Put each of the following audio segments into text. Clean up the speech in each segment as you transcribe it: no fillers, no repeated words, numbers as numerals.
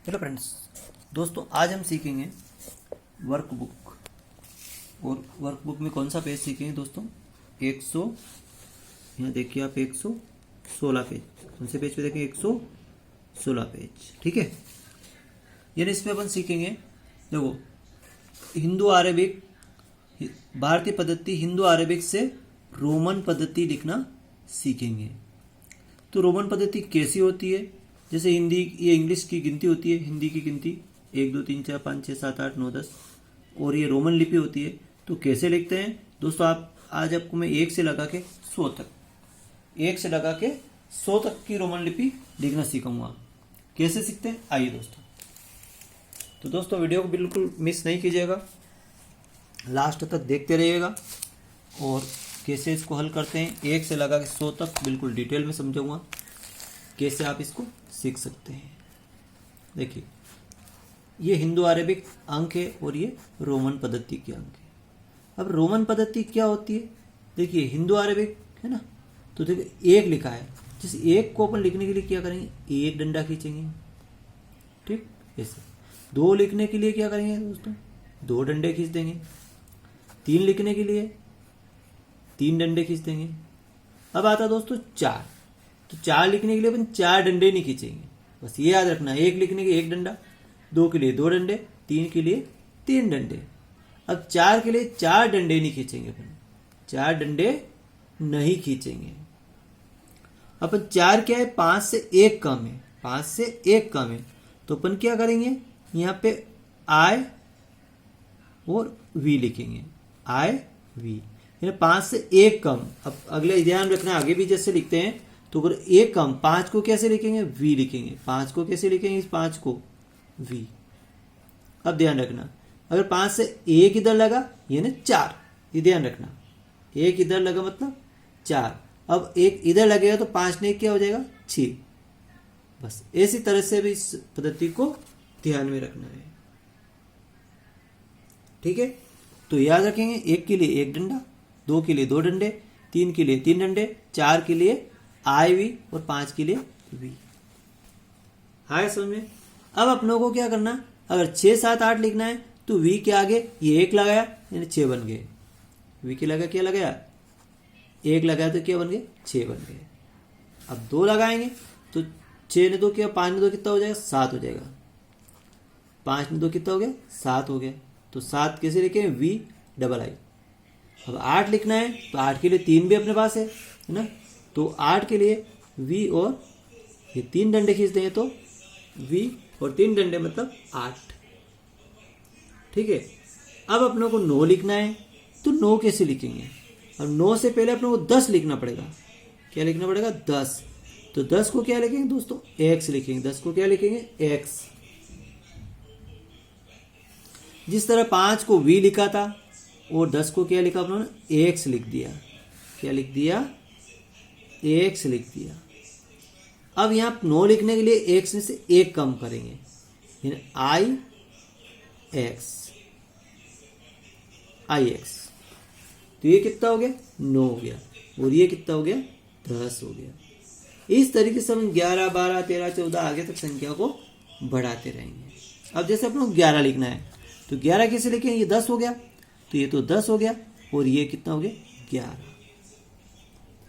Hello friends, दोस्तों आज हम सीखेंगे वर्कबुक। और वर्कबुक में कौन सा पेज सीखेंगे दोस्तों? 100, यहाँ देखिए आप 116 पेज। कौन से पेज पे देखें? 116 पेज। ठीक है, यानी इसमें अपन सीखेंगे, देखो, हिंदू अरेबिक, भारतीय पद्धति हिंदू अरेबिक से रोमन पद्धति लिखना सीखेंगे। तो रोमन पद्धति कैसी होती है? जैसे हिंदी, ये इंग्लिश की गिनती होती है, हिंदी की गिनती 1 2 3 4 5 6 7 8 9 10, और ये रोमन लिपि होती है। तो कैसे लिखते हैं दोस्तों? आज आपको मैं 1 से लगा के 100 तक, 1 से लगा के 100 तक की रोमन लिपि लिखना सिखाऊंगा। कैसे सीखते हैं, आइए दोस्तों। तो दोस्तों वीडियो को बिल्कुल मिस नहीं कीजिएगा, लास्ट तक देखते रहिएगा। और कैसे इसको हल करते हैं 1 से लगा के 100 तक बिल्कुल डिटेल में समझाऊंगा, कैसे आप इसको सीख सकते हैं। देखिए, ये हिंदू अरेबिक अंक है और ये रोमन पद्धति के अंक है। अब रोमन पद्धति क्या होती है? देखिए, हिंदू अरेबिक है ना, तो देखिए 1 लिखा है। जिस 1 को अपन लिखने के लिए क्या करेंगे? 1 डंडा खींचेंगे। ठीक, ऐसे 2 लिखने के लिए क्या करेंगे दोस्तों? 2 डंडे खींच देंगे। 3 लिखने के लिए 3 डंडे खींच देंगे। अब आता दोस्तों 4, तो 4 लिखने के लिए अपन 4 डंडे नहीं खींचेंगे। बस ये याद रखना, 1 लिखने के 1 डंडा, 2 के लिए 2 डंडे, 3 के लिए 3 डंडे। अब 4 के लिए 4 डंडे नहीं खींचेंगे अपन, 4 डंडे नहीं खींचेंगे। अपन 4 क्या है? 5 से 1 कम है, 5 से 1 कम है। तो अपन क्या करेंगे? यहाँ पे आई और वी लिखेंगे, आई वी, 5 से 1 कम। अब अगले ध्यान रखना, आगे भी जैसे लिखते हैं तो अगर 1 कम, 5 को कैसे लिखेंगे? वी लिखेंगे। 5 को कैसे लिखेंगे? इस 5 को वी। अब ध्यान रखना, अगर 5 से 1 इधर लगा, ये ना 4, ये ध्यान रखना, 1 इधर लगा मतलब 4। अब 1 इधर लगेगा तो 5 ने 1 क्या हो जाएगा? 6। बस इसी तरह से भी इस पद्धति को ध्यान में रखना है। ठीक है, तो याद रखेंगे 1 के लिए 1 डंडा, 2 के लिए 2 डंडे, 3 के लिए 3 डंडे, 4 के लिए आई वी और 5 के लिए वी। आए समझ में? अब अपनों को क्या करना? अगर 6 7 8 लिखना है तो वी के आगे ये 1 लगाया, यानी 6 बन गए। वी के लगा क्या लगाया? 1 लगाया तो क्या बन गए? 6 बन गए। अब 2 लगाएंगे तो 6 ने 2 किया, 5 ने 2 कितना हो जाएगा? 7 हो जाएगा। 5 ने 2 कितना हो गया? 7 हो गया। तो 7 कैसे लिखें? V double I. अब 8 लिखना है तो 8 के लिए 3 भी अपने पास है ना, तो 8 के लिए वी और ये 3 डंडे खींच देंगे तो वी और 3 डंडे मतलब 8। ठीक है, अब अपनों को 9 लिखना है तो 9 कैसे लिखेंगे? अब 9 से पहले अपनों को 10 लिखना पड़ेगा। क्या लिखना पड़ेगा? 10। तो 10 को क्या लिखेंगे दोस्तों? x लिखेंगे। 10 को क्या लिखेंगे? x। जिस तरह 5 को v लिखा था और 10 को क्या लिखा अपनों ने? x लिख दिया। क्या लिख दिया? x लिख दिया। अब यहाँ 9 लिखने के लिए x में से 1 कम करेंगे, आई एक्स, आई एक्स। तो ये कितना हो गया? 9 हो गया। और ये कितना हो गया? 10 हो गया। इस तरीके से हम 11 12 13 14 आगे तक संख्या को बढ़ाते रहेंगे। अब जैसे अपने को 11 लिखना है तो 11 कैसे लिखें? ये 10 हो गया, तो ये तो 10 हो गया, और ये कितना हो गया? 11।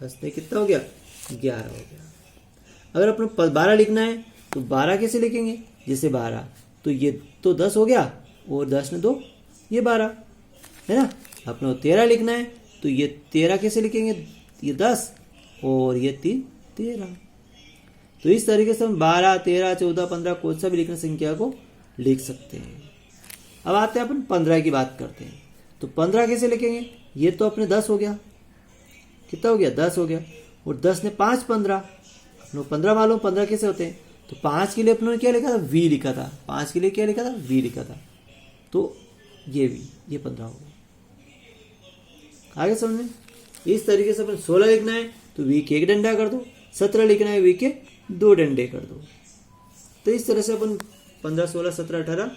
10 में कितना हो गया? 11 हो गया। अगर अपने 12 लिखना है तो 12 कैसे लिखेंगे? जैसे 12, तो ये तो 10 हो गया, और 10 ने 2, ये 12 है ना। अपने 13 लिखना है तो ये 13 कैसे लिखेंगे? ये 10 और ये 3 13। तो इस तरीके से हम 12 13 14 15 कोई सा भी लिखना संख्या को लिख सकते हैं। अब आते हैं अपन 15 की बात करते हैं। तो 15 कैसे लिखेंगे? ये तो अपने 10 हो गया, कितना हो गया? 10 हो गया, और 10 ने 5 15, 15 मालूम 15 कैसे होते हैं? तो 5 के लिए अपनों ने क्या लिखा था? वी लिखा था। 5 के लिए क्या लिखा था? वी लिखा था। तो ये वी, ये 15 हो गया। आगे समझ में? इस तरीके से अपन 16 लिखना है तो वी के 1 डंडा कर दो, 17 लिखना है वी के 2 डंडे कर दो। तो इस तरह से अपन 15 16 17 18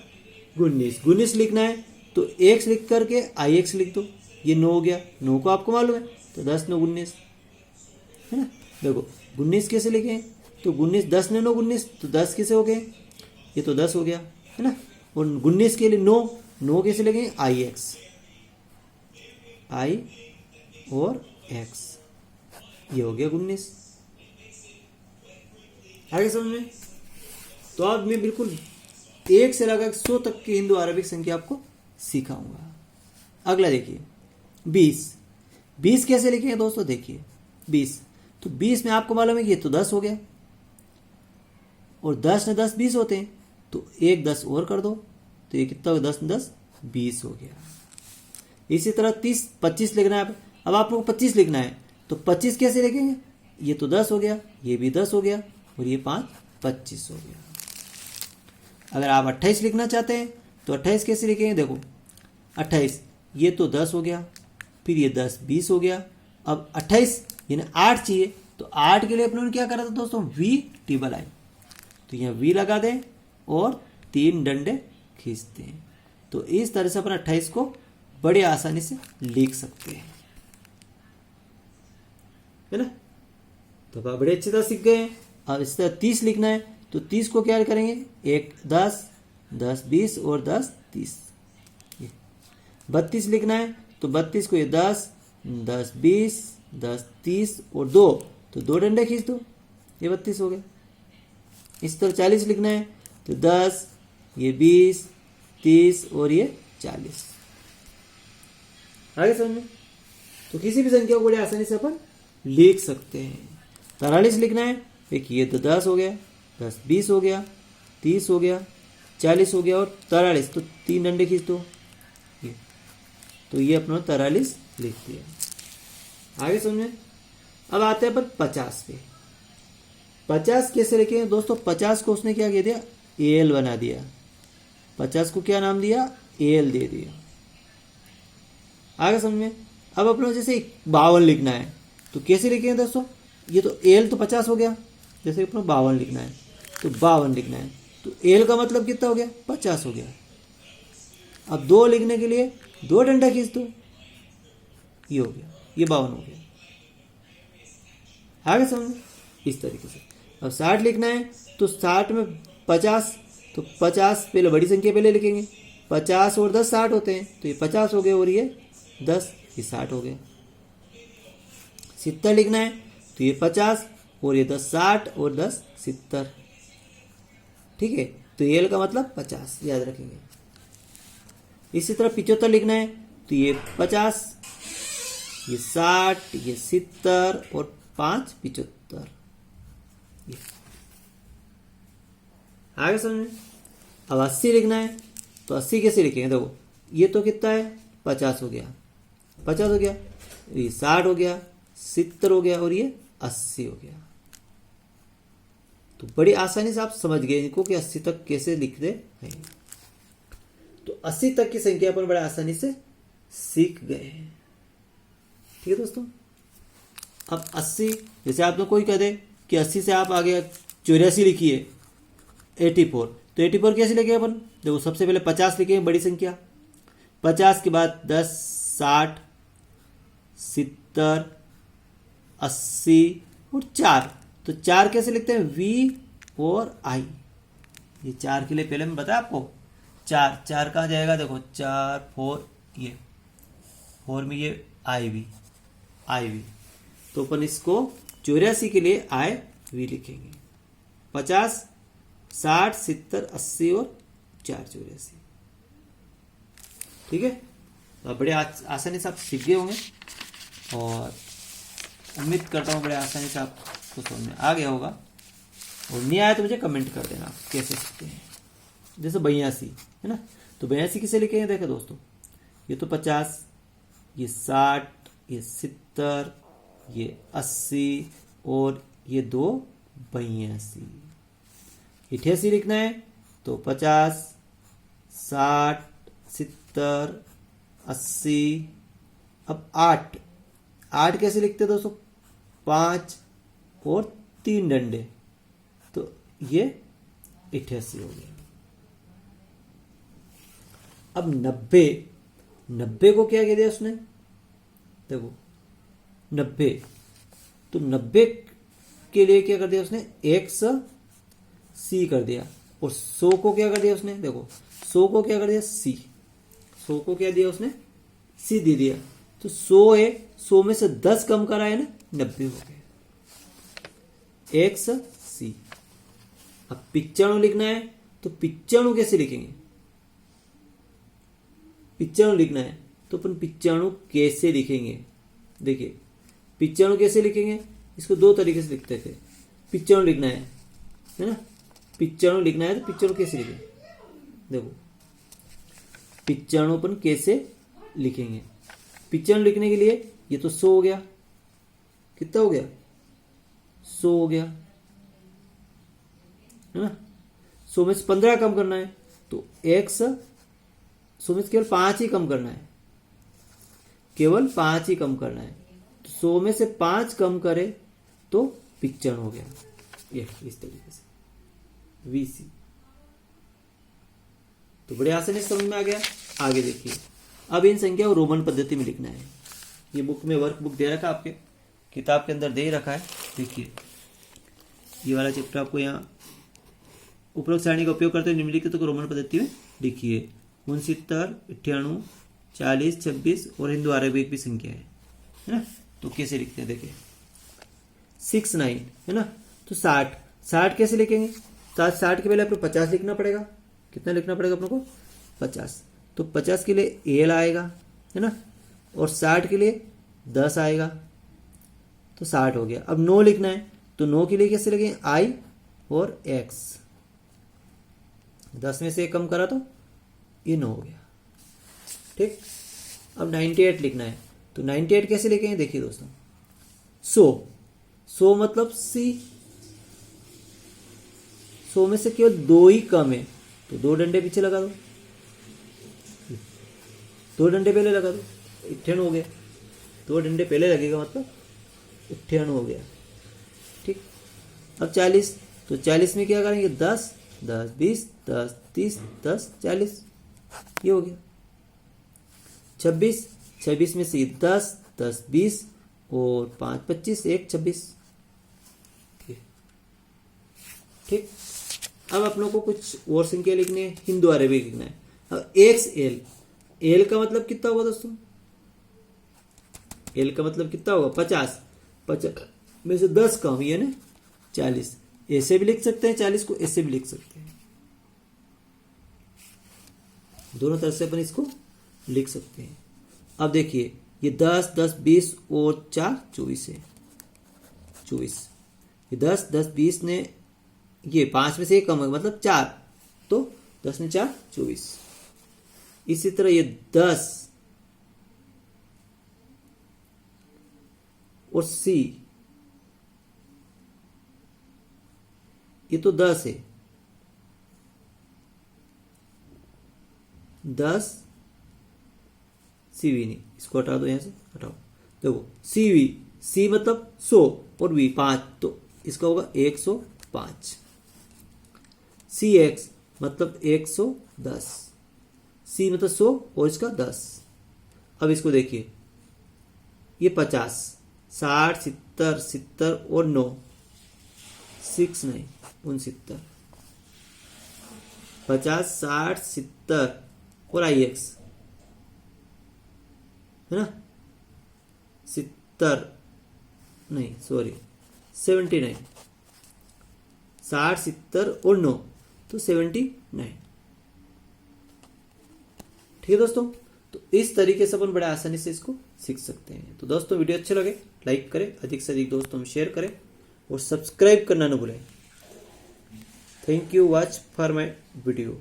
19 19 लिखना है तो x लिख करके आई एक्स लिख दो। ये 9 हो गया, 9 को आपको मालूम है, तो 10 9 19 है ना। देखो 19 कैसे लिखें? तो 19, 10 ने 9 19, तो 10 कैसे हो गए? ये तो 10 हो गया, है ना। और 19 के लिए 9 कैसे लिखेंगे, आई एक्स, आई और एक्स, ये हो गया 19। आगे समझ में। तो आज मैं बिल्कुल 1 से लगाकर 100 तक की हिंदू अरबिक संख्या आपको सिखाऊंगा। अगला देखिए 20 कैसे लिखेंगे दोस्तों, देखिए 20, तो 20 में आपको मालूम है कि ये तो 10 हो गया, और 10 ने 10 20 होते हैं, तो एक 10 और कर दो, तो ये कितना होगा, 10 10 20 हो गया। इसी तरह 30 25 लिखना है। अब आप लोग 25 लिखना है, तो 25 कैसे लिखेंगे, ये तो 10 हो गया, ये भी 10 हो गया, और ये 5 25 हो गया। अगर आप 28 लिखना चाहते हैं तो 28 कैसे लिखेंगे, देखो 28, ये तो 10 हो गया, फिर ये 10 20 हो गया। अब 28 यानी 8 चाहिए, तो 8 के लिए अपने ने क्या करा था दोस्तों, वी टिबल आई, तो यहाँ वी लगा दें और 3 डंडे खींचते हैं। तो इस तरह से अपन 28 को बड़े आसानी से लिख सकते हैं, है ना। तो आप बड़े अच्छी तरह सीख गए हैं। अब इस तरह 30 लिखना है, तो 30 को क्या करेंगे, 1 10 10 20 और 10 30। 32 लिखना है, तो 32 को ये 10 10 20 10 30 और 2, तो 2 डंडे खींच दो, ये 32 हो गए। इस तरह 40 लिखना है, तो 10 ये 20 30 और ये 40। आगे समझ में। तो किसी भी संख्या को बड़े आसानी से अपन लिख सकते हैं। 43 लिखना है, देखिए ये तो 10 हो गया, 10 20 हो गया, 30 हो गया, 40 हो गया, और 43, तो 3 डंडे खींच दो, ये तो ये अपना 43 लिख दिया। आगे समझे। अब आते हैं अपन 50 पे। 50 कैसे लिखेंगे दोस्तों, 50 को उसने क्या कह दिया, एल बना दिया। 50 को क्या नाम दिया, एल दे दिया। आगे समझ में। अब अपना जैसे 52 लिखना है, तो कैसे लिखेंगे दोस्तों, ये तो एल तो 50 हो गया, जैसे अपना 52 लिखना है, तो 52 लिखना है, तो एल का मतलब कितना हो गया, 50 हो गया। अब 2 लिखने के लिए 2 डंडा खींच दो, ये हो गया, ये 52 हो गया। आगे समझ इस तरीके से। अब 60 लिखना है, तो 60 में 50, तो 50 पहले बड़ी संख्या पहले लिखेंगे, 50 और 10 60 होते हैं, तो ये 50 हो गए, और ये 10 ये 60 हो गए। 70 लिखना है, तो ये 50 और ये 10 60 और 10 70, ठीक है। तो एल का मतलब 50 याद रखेंगे। इसी तरह 75 लिखना है, तो ये 50 ये 60 ये 70 और 5 75। आगे समझ। अब 80 लिखना है, तो 80 कैसे लिखेंगे, देखो ये तो कितना है, 50 हो गया, 50 हो गया, ये 60 हो गया, 70 हो गया, और ये 80 हो गया। तो बड़ी आसानी से आप समझ गए इनको कि 80 तक कैसे लिखते हैं। तो 80 तक की संख्या पर बड़े आसानी से सीख गए हैं, ठीक है दोस्तों। अब 80, जैसे आपने कोई कह दे कि 80 से आप आगे 84 लिखिए, 84, तो 84 कैसे लिखे अपन, देखो सबसे पहले 50 लिखे बड़ी संख्या, 50 के बाद 10 60 70 80 और 4, तो 4 कैसे लिखते हैं, वी और आई। ये 4 के लिए पहले मैं बताया आपको, 4 कहाँ जाएगा, देखो 4 4, ये 4 में ये आई वी, तो अपन इसको 84 के लिए आई वी लिखेंगे। 50 60 70 80 और 4 84, ठीक है। तो बड़े आसानी से आप सीख गए होंगे, और उम्मीद करता हूँ बड़े आसानी से आपको समझ में आ गया होगा। और नहीं आया तो मुझे कमेंट कर देना आप कैसे सीखते हैं। जैसे 82 है ना, तो 82 किसे लिखेंगे, देखो दोस्तों ये तो 50 ये 60 ये 70 ये 80 और ये 2 82। 88 लिखना है, तो 50 60 70 80। अब 8 कैसे लिखते हैं दोस्तों, 5 और 3 डंडे, तो ये 88 हो गया। अब 90 को क्या कह दिया उसने, देखो 90, तो 90 के लिए क्या कर दिया उसने, एक्स सी कर दिया, और 100 को क्या कर दिया उसने, देखो 100 को क्या कर दिया सी, 100 को क्या दिया उसने सी दे दिया। तो 100 है, 100 में से 10 कम करा है ना, 90 हो गए एक्स सी। अब 95 लिखना है, तो 95 कैसे लिखेंगे, 95 लिखना है तो अपन 95 कैसे लिखेंगे, देखिए 95 कैसे लिखेंगे, इसको दो तरीके से लिखते थे। 95 लिखना है ना, 95 लिखना है तो 95 कैसे लिखेंगे, देखो 95 अपन कैसे लिखेंगे। 95 लिखने के लिए ये तो 100 हो गया, कितना हो गया 100 हो गया है ना। 100 में से 15 कम करना है तो एक्स, 100 में से केवल 5 ही कम करना है, केवल 5 ही कम करना है। तो 100 में से 5 कम करे तो 95 हो गया, ये इस तरीके से VC। तो बड़े आसानी से समझ में आ गया। आगे देखिए, अब इन संख्या को रोमन पद्धति में लिखना है। ये बुक में वर्क बुक दे रखा है, आपके किताब के अंदर दे रखा है। देखिए ये वाला चैप्टर आपको यहाँ उपरोक्त सारणी का उपयोग करते हुए निम्नलिखित को रोमन पद्धति में लिखिए। 69, 98, 40, 26 और हिंदू अरबिक भी संख्या है ना। तो कैसे लिखते हैं, देखिए 69 है ना, तो 60 कैसे लिखेंगे, 60 के पहले अपने 50 लिखना पड़ेगा। कितना लिखना पड़ेगा अपने को 50, तो 50 के लिए एल आएगा है ना, और 60 के लिए 10 आएगा, तो 60 हो गया। अब 9 लिखना है, तो 9 के लिए कैसे लिखेंगे आई और एक्स, 10 में से एक कम करा तो ये 9 हो गया, ठीक। अब 98 लिखना है, तो 98 कैसे लिखेंगे, देखिए दोस्तों 100 मतलब सी, 100 में से केवल 2 ही कम है, तो 2 डंडे पीछे लगा दो, 2 डंडे पहले लगा दो, 98 हो गया। 2 डंडे पहले लगेगा मतलब 98 हो गया, ठीक। अब 40, तो 40 में क्या करेंगे 10, 10, 20, 10, 30, 10, 40, ये हो गया। 26 में से 10, 10, 20 और 5, 25, 1, 26, ठीक। अब अपनों को कुछ और संख्या लिखनी है, हिंदू अरबिक लिखना है। अब एक्स एल, एल का मतलब कितना होगा दोस्तों, एल का मतलब कितना होगा 50, 50 में से 10 कम हुई है ना 40, ऐसे भी लिख सकते हैं, 40 को ऐसे भी लिख सकते हैं, दोनों तरह से अपन इसको लिख सकते हैं। अब देखिए ये 10, 10, 20 और 4 24 है, 24, ये 10, 10, 20 ने ये 5 में से एक कम है मतलब 4, तो 10 में 4 24। इसी तरह ये 10 और सी, ये तो 10 है, 10 CV नहीं, इसको हटा दो, यहां से हटाओ। देखो CV, सी मतलब 100 और V 5, तो इसका होगा 105। CX मतलब 110, C मतलब 100 और इसका 10। अब इसको देखिए, ये 50, 60, 70, 70 और 9, 6 नहीं 69, 50, 60, 70 और IX है ना, 70 नहीं सॉरी 79, 60, 70 और 9 तो 79, ठीक है दोस्तों। तो इस तरीके से अपन बड़े आसानी से इसको सीख सकते हैं। तो दोस्तों वीडियो अच्छे लगे लाइक करें, अधिक से अधिक दोस्तों में शेयर करें और सब्सक्राइब करना न भूलें। Thank you watch for my video.